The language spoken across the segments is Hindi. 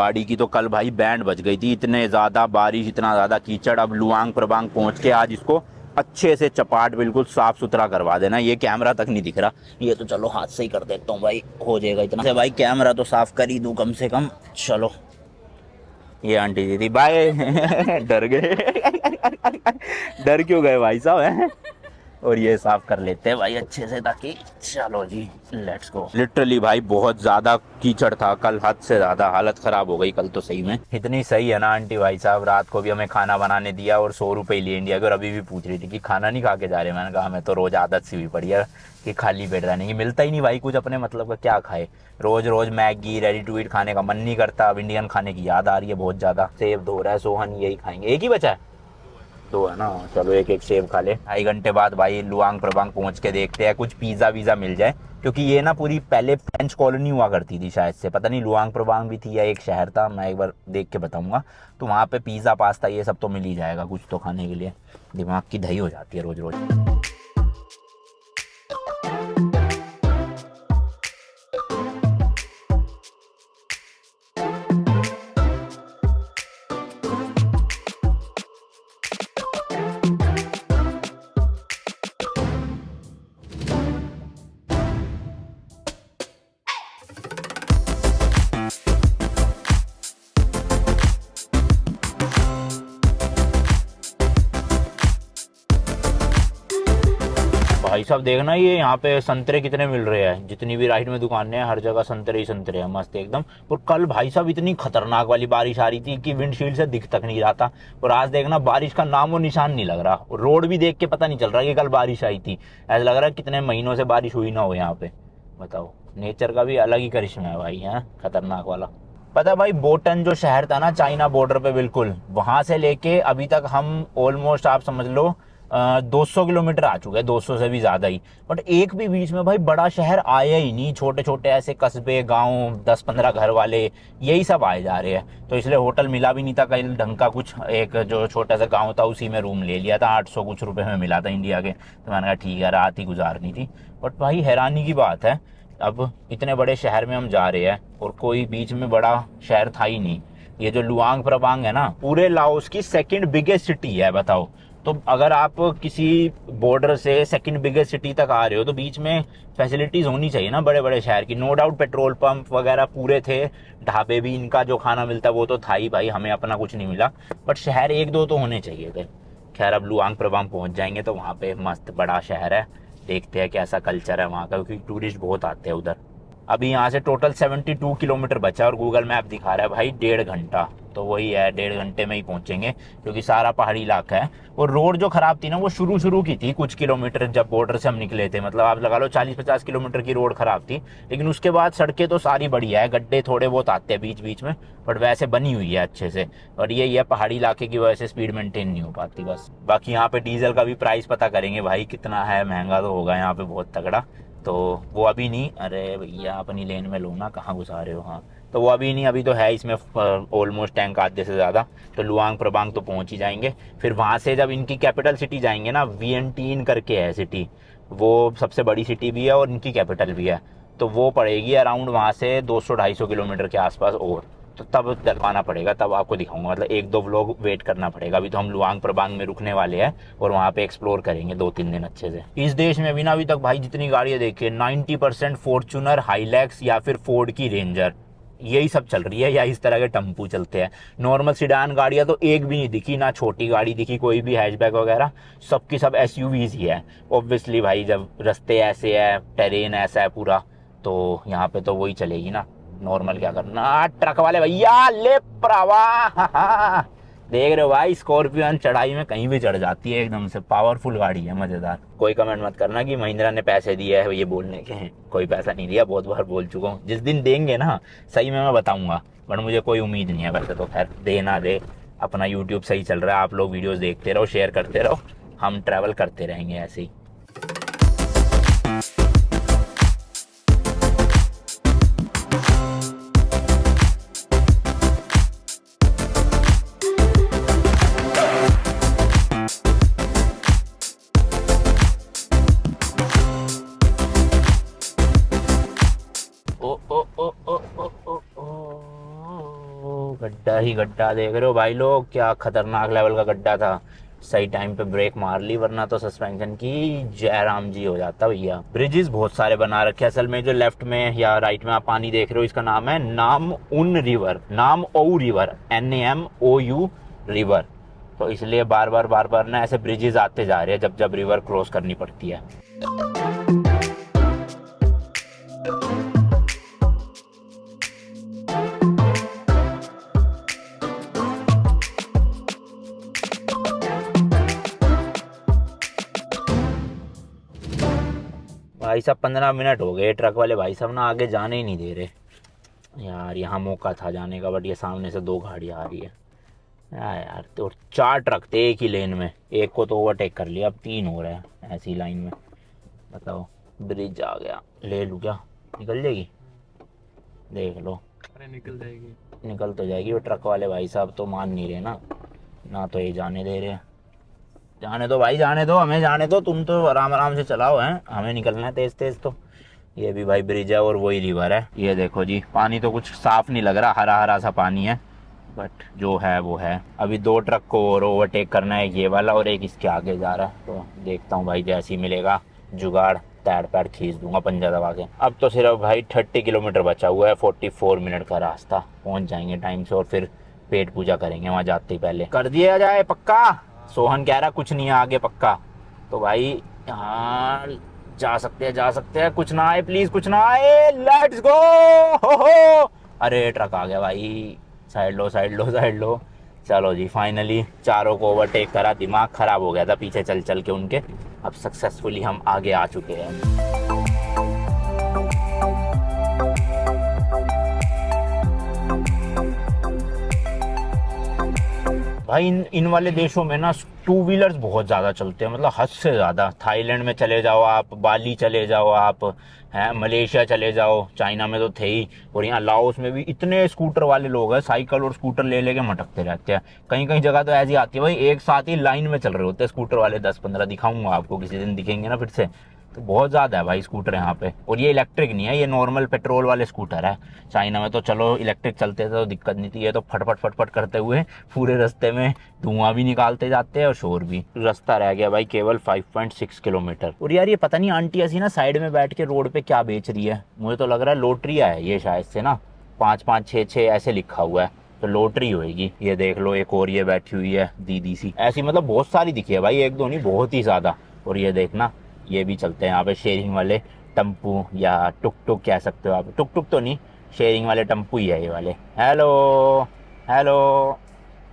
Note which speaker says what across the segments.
Speaker 1: गाड़ी की तो कल भाई बैंड बज गई थी, इतने ज़्यादा बारिश, इतना ज़्यादा कीचड़। अब लुआंग प्रबांग पहुंच के आज इसको अच्छे से चपाट बिल्कुल साफ सुथरा करवा देना। ये कैमरा तक नहीं दिख रहा, ये तो चलो हाथ से ही कर देता हूँ भाई, हो जाएगा इतना से। भाई कैमरा तो साफ कर ही दूँ कम से कम। चलो ये आंटी जी थी, बाय। डर गए। डर क्यों गए भाई साहब? और ये साफ कर लेते हैं भाई अच्छे से, ताकि चलो जी लेट्स गो। लिटरली भाई बहुत ज्यादा कीचड़ था कल, हद से ज्यादा हालत खराब हो गई कल तो सही में। इतनी सही है ना आंटी भाई साहब, रात को भी हमें खाना बनाने दिया और 100 रुपये लिए इंडिया के। और अभी भी पूछ रही थी कि खाना नहीं खा के जा रहे। मैंने कहा हमें तो रोज आदत सी हुई पड़ी है कि खाली पेट रहने की, मिलता ही नहीं भाई कुछ अपने मतलब का, क्या खाए। रोज रोज मैगी रेडी टू ईट खाने का मन नहीं करता। अब इंडियन खाने की याद आ रही है बहुत ज्यादा। सेब धो रहा है सोहन, यही खाएंगे। एक ही बचा है, दो है ना, चलो एक एक सेब खा ले। 2.5 घंटे बाद भाई लुआंग प्रबांग पहुंच के देखते हैं कुछ पिज़्ज़ा वीज़ा मिल जाए, क्योंकि ये ना पूरी पहले फ्रेंच कॉलोनी हुआ करती थी शायद से, पता नहीं लुआंग प्रबांग भी थी या एक शहर था, मैं एक बार देख के बताऊंगा। तो वहाँ पे पिज़्ज़ा पास्ता ये सब तो मिल ही जाएगा कुछ तो खाने के लिए। दिमाग की दही हो जाती है रोज रोज। भाई साहब देखना ये यहाँ पे संतरे कितने मिल रहे हैं, जितनी भी राइड में दुकानें हैं हर जगह संतरे ही संतरे हैं, मस्त एकदम। और कल भाई साहब इतनी खतरनाक वाली बारिश आ रही थी कि विंडशील्ड से दिख तक नहीं रहा था। और आज देखना बारिश का नामो निशान नहीं लग रहा, रोड भी देख के पता नहीं चल रहा कि कल बारिश आई थी। ऐसा लग रहा है कितने महीनों से बारिश हुई ना हो यहाँ पे। बताओ, नेचर का भी अलग ही करिश्मा है भाई, है खतरनाक वाला। पता है भाई, बोटन जो शहर था ना चाइना बॉर्डर पे बिल्कुल, वहां से लेके अभी तक हम ऑलमोस्ट आप समझ लो 200 किलोमीटर आ चुके हैं, 200 से भी ज़्यादा ही। बट एक भी बीच में भाई बड़ा शहर आया ही नहीं, छोटे छोटे ऐसे कस्बे गांव 10-15 घर वाले यही सब आए जा रहे हैं। तो इसलिए होटल मिला भी नहीं था कहीं ढंग का कुछ। एक जो छोटा सा गांव था उसी में रूम ले लिया था, 800 कुछ रुपए में मिला था इंडिया के। तो मैंने कहा ठीक है, रात ही गुजारनी थी। बट भाई हैरानी की बात है, अब इतने बड़े शहर में हम जा रहे हैं और कोई बीच में बड़ा शहर था ही नहीं। ये जो लुआंग प्रबांग है ना, पूरे लाओस की सेकंड बिगेस्ट सिटी है, बताओ। तो अगर आप किसी बॉर्डर से सेकंड बिगेस्ट सिटी तक आ रहे हो तो बीच में फैसिलिटीज होनी चाहिए ना बड़े बड़े शहर की। नो डाउट पेट्रोल पंप वगैरह पूरे थे, ढाबे भी, इनका जो खाना मिलता है वो तो था ही भाई, हमें अपना कुछ नहीं मिला। बट शहर एक दो तो होने चाहिए थे। खैर अब लुआंग प्रबांग पहुंच जाएंगे तो वहाँ पे मस्त बड़ा शहर है, देखते हैं कैसा कल्चर है वहाँ का, क्योंकि टूरिस्ट बहुत आते हैं उधर। अभी यहाँ से टोटल 72 किलोमीटर बचा और गूगल मैप दिखा रहा है भाई 1.5 घंटा। तो वही है, 1.5 घंटे में ही पहुंचेंगे, क्योंकि सारा पहाड़ी इलाका है। और रोड जो खराब थी ना वो शुरू की थी कुछ किलोमीटर, जब बॉर्डर से हम निकले थे, मतलब आप लगा लो 40-50 किलोमीटर की रोड खराब थी। लेकिन उसके बाद सड़कें तो सारी बढ़िया है, गड्ढे थोड़े बहुत आते हैं बीच बीच में, बट वैसे बनी हुई है अच्छे से। और यही है, पहाड़ी इलाके की वजह से स्पीड मेंटेन नहीं हो पाती बस। बाकी यहाँ पे डीजल का भी प्राइस पता करेंगे भाई कितना है, महंगा तो होगा यहाँ पे बहुत तगड़ा। तो वो अभी नहीं, अरे भैया अपनी लेन में लो ना, कहाँ घुसा रहे हो। हाँ, तो वो अभी नहीं, अभी तो है इसमें ऑलमोस्ट टैंक आधे से ज़्यादा। तो लुआंग प्रबांग तो पहुँच ही जाएंगे। फिर वहाँ से जब इनकी कैपिटल सिटी जाएंगे ना, वियंटीन करके है सिटी, वो सबसे बड़ी सिटी भी है और इनकी कैपिटल भी है। तो वो पड़ेगी अराउंड वहाँ से 200-250 किलोमीटर के आसपास। और तो तब डलवाना पड़ेगा, तब आपको दिखाऊंगा, मतलब 1-2 व्लॉग वेट करना पड़ेगा। अभी तो हम लुआंग प्रबांग में रुकने वाले हैं और वहाँ पे एक्सप्लोर करेंगे 2-3 दिन अच्छे से। इस देश में भी ना अभी तक भाई जितनी गाड़ियाँ देखी 90% फॉर्च्यूनर, हाईलैक्स या फिर फोर्ड की रेंजर, यही सब चल रही है, या इस तरह के टम्पू चलते हैं। नॉर्मल सिडान गाड़ियाँ तो एक भी नहीं दिखी, ना छोटी गाड़ी दिखी कोई भी, हैचबैक वगैरह, सबकी सब एसयूवीज ही है। ऑब्वियसली भाई जब रास्ते ऐसे है, टेरेन ऐसा है पूरा, तो यहाँ पे तो वही चलेगी ना। नॉर्मल क्या करना, ट्रक वाले भैया ले प्रवा। देख रहे हो भाई, स्कॉर्पियन चढ़ाई में कहीं भी चढ़ जाती है, एकदम से पावरफुल गाड़ी है, मजेदार। कोई कमेंट मत करना कि महिंद्रा ने पैसे दिए है ये बोलने के हैं, कोई पैसा नहीं दिया, बहुत बार बोल चुका हूँ। जिस दिन देंगे ना सही में मैं बताऊंगा, बट मुझे कोई उम्मीद नहीं है वैसे तो। खैर दे ना दे, अपना यूट्यूब सही चल रहा है, आप लोग वीडियोज देखते रहो, शेयर करते रहो, हम ट्रैवल करते रहेंगे ऐसे ही। ओ ओ ओ ओ ओ ओ ओ गड्ढा ही गड्ढा, देख रहे हो भाई लोग, क्या खतरनाक लेवल का गड्ढा था। सही टाइम पे ब्रेक मार ली, वरना तो सस्पेंशन की जयराम जी हो जाता भैया। ब्रिजेस बहुत सारे बना रखे असल में। जो लेफ्ट में या राइट में आप पानी देख रहे हो, इसका नाम है नाम उन रिवर, नाम ओ रिवर, NAMOU रिवर। तो इसलिए बार बार ना ऐसे ब्रिजेस आते जा रहे हैं जब जब रिवर क्रॉस करनी पड़ती है। भाई साहब 15 मिनट हो गए, ट्रक वाले भाई साहब ना आगे जाने ही नहीं दे रहे यार। यहाँ मौका था जाने का, बट ये सामने से 2 गाड़ियाँ आ रही है यार। तो 4 ट्रक थे एक ही लेन में, एक को तो ओवरटेक कर लिया, अब 3 हो रहे हैं ऐसी लाइन में। बताओ, ब्रिज आ गया, ले लूँ क्या? निकल जाएगी, देख लो।
Speaker 2: अरे निकल जाएगी,
Speaker 1: निकल तो जाएगी। वो ट्रक वाले भाई साहब तो मान नहीं रहे ना तो ये जाने दे रहे हैं। जाने दो भाई, जाने दो, हमें जाने दो, तुम तो आराम आराम से चलाओ, हैं हमें निकलना है तेज तेज। तो ये भी भाई ब्रिज है और वही रिवर है। ये देखो जी, पानी तो कुछ साफ नहीं लग रहा, हरा हरा सा पानी है, बट जो है वो है। अभी 2 ट्रक को और ओवरटेक करना है, ये वाला और एक इसके आगे जा रहा है। तो देखता हूँ भाई, जैसे ही मिलेगा जुगाड़ तैड़ पैड़ खींच दूंगा पंजा दबा के। अब तो सिर्फ भाई 30 किलोमीटर बचा हुआ है, 44 मिनट का रास्ता, पहुँच जाएंगे टाइम से और फिर पेट पूजा करेंगे वहाँ जाते ही पहले। कर दिया जाए पक्का? सोहन कह रहा कुछ नहीं है आगे पक्का। तो भाई हाँ, जा सकते हैं, कुछ ना आए प्लीज, कुछ ना आए, लेट्स गो। हो अरे ट्रक आ गया भाई, साइड लो। चलो जी, फाइनली चारों को ओवरटेक करा। दिमाग खराब हो गया था पीछे चल चल के उनके, अब सक्सेसफुली हम आगे आ चुके हैं। भाई इन वाले देशों में ना 2 व्हीलर्स बहुत ज़्यादा चलते हैं, मतलब हद से ज़्यादा। थाईलैंड में चले जाओ आप, बाली चले जाओ आप, हैं मलेशिया चले जाओ, चाइना में तो थे ही, और यहाँ लाओस में भी इतने स्कूटर वाले लोग हैं, साइकिल और स्कूटर ले लेके मटकते रहते हैं। कहीं कहीं जगह तो ऐसी आती है भाई, एक साथ ही लाइन में चल रहे होते हैं स्कूटर वाले, 10-15 दिखाऊंगा आपको किसी दिन, दिखेंगे ना फिर से। तो बहुत ज़्यादा है भाई स्कूटर यहाँ पे। और ये इलेक्ट्रिक नहीं है, ये नॉर्मल पेट्रोल वाले स्कूटर है। चाइना में तो चलो इलेक्ट्रिक चलते थे तो दिक्कत नहीं थी, ये तो फटफट करते हुए पूरे रास्ते में धुआं भी निकालते जाते हैं और शोर भी। रास्ता रह गया भाई केवल 5.6 किलोमीटर। और यार ये पता नहीं आंटी ऐसी ना साइड में बैठ के रोड पे क्या बेच रही है, मुझे तो लग रहा है लॉटरिया है ये शायद से ना, 5-5, 6-6 ऐसे लिखा हुआ है, तो लॉटरी होएगी। ये देख लो, एक और ये बैठी हुई है दीदी सी, ऐसी मतलब बहुत सारी दिखी है भाई, 1-2 नहीं, बहुत ही ज़्यादा। और ये देखना, ये भी चलते हैं यहाँ पे शेयरिंग वाले टम्पू या टुक टुक कह सकते हो आप, टुक टुक तो नहीं, शेयरिंग वाले टम्पू ही है ये वाले। हेलो हेलो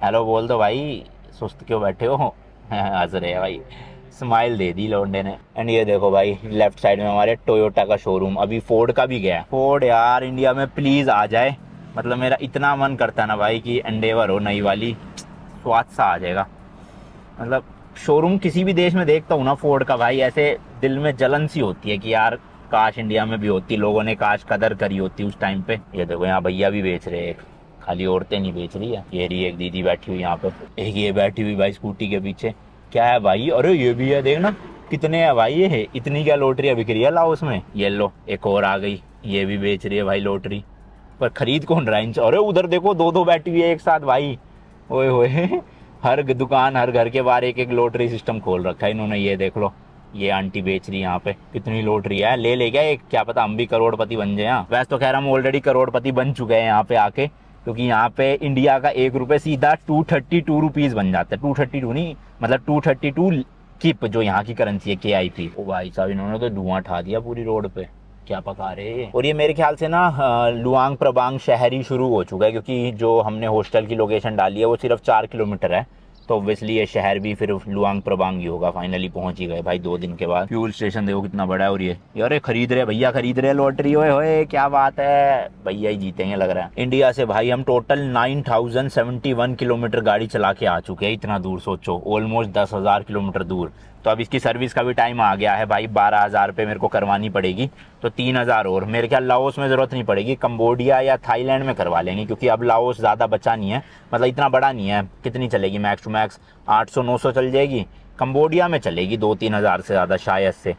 Speaker 1: हेलो बोल दो भाई, सुस्त क्यों बैठे हो? हंस रहे हैं भाई, स्माइल दे दी लौंडे ने। एंड ये देखो भाई लेफ्ट साइड में हमारे टोयोटा का शोरूम, अभी फोर्ड का भी गया। फोर्ड यार इंडिया में प्लीज़ आ जाए, मतलब मेरा इतना मन करता है ना भाई कि एंडेवर हो नई वाली, स्वाद सा आ जाएगा। मतलब शोरूम किसी भी देश में देखता हूँ ना फोर्ड का भाई, ऐसे दिल में जलन सी होती है कि यार काश इंडिया में भी होती, लोगों ने काश कदर करी होती उस टाइम पे। ये देखो यहाँ भैया भी बेच रहे हैं, खाली औरतें नहीं बेच रही है। ये रही एक दीदी बैठी हुई यहाँ पे, एक ये बैठी हुई भाई स्कूटी के पीछे। क्या है भाई? अरे ये भी है, देखना कितने है भाई, ये है इतनी क्या लॉटरियाँ बिक रही है लाओस में। ये लो एक और आ गई, ये भी बेच रही है भाई लॉटरी, पर खरीद कौन रहा है इनसे? अरे उधर देखो 2-2 बैठी हुई है एक साथ भाई, ओए होए। हर दुकान, हर घर के बाहर एक लॉटरी सिस्टम खोल रखा है इन्होंने। ये देख लो, ये आंटी बेच रही है यहाँ पे, कितनी लॉटरी है, ले क्या एक, क्या पता हम भी करोड़पति बन जाए। वैसे तो खैर हम ऑलरेडी करोड़पति बन चुके हैं यहाँ पे आके, क्योंकि यहाँ पे इंडिया का 1 रुपये सीधा 232 रुपीज़ बन जाता है। 232 नहीं, मतलब 232 किप, जो यहाँ की करेंसी है KIP। ओ भाई साहब इन्होंने तो धुआं उठा दिया पूरी रोड पे, क्या पका रहे हैं। और ये मेरे ख्याल से ना लुआंग प्रबांग शहर ही शुरू हो चुका है, क्योंकि जो हमने हॉस्टल की लोकेशन डाली है वो सिर्फ 4 किलोमीटर है, तो ऑब्वियसली ये शहर भी फिर लुआंग प्रबांग ही होगा। फाइनली पहुंच ही गए भाई 2 दिन के बाद। फ्यूल स्टेशन देखो कितना बड़ा है। और ये अरे खरीद रहे भैया, खरीद रहे लॉटरी, ओए होए क्या बात है, भैया ही जीतेंगे लग रहा है। इंडिया से भाई हम टोटल 9071 किलोमीटर गाड़ी चला के आ चुके हैं, इतना दूर सोचो, ऑलमोस्ट 10,000 किलोमीटर दूर। तो अब इसकी सर्विस का भी टाइम आ गया है भाई, 12,000 रुपये मेरे को करवानी पड़ेगी, तो 3,000 और। मेरे ख्याल लाओस में ज़रूरत नहीं पड़ेगी, कंबोडिया या थाईलैंड में करवा लेंगे, क्योंकि अब लाओस ज़्यादा बचा नहीं है, मतलब इतना बड़ा नहीं है। कितनी चलेगी मैक्स टू मैक्स 800-900 चल जाएगी। कंबोडिया में चलेगी 2-3 हज़ार से ज़्यादा शायद से,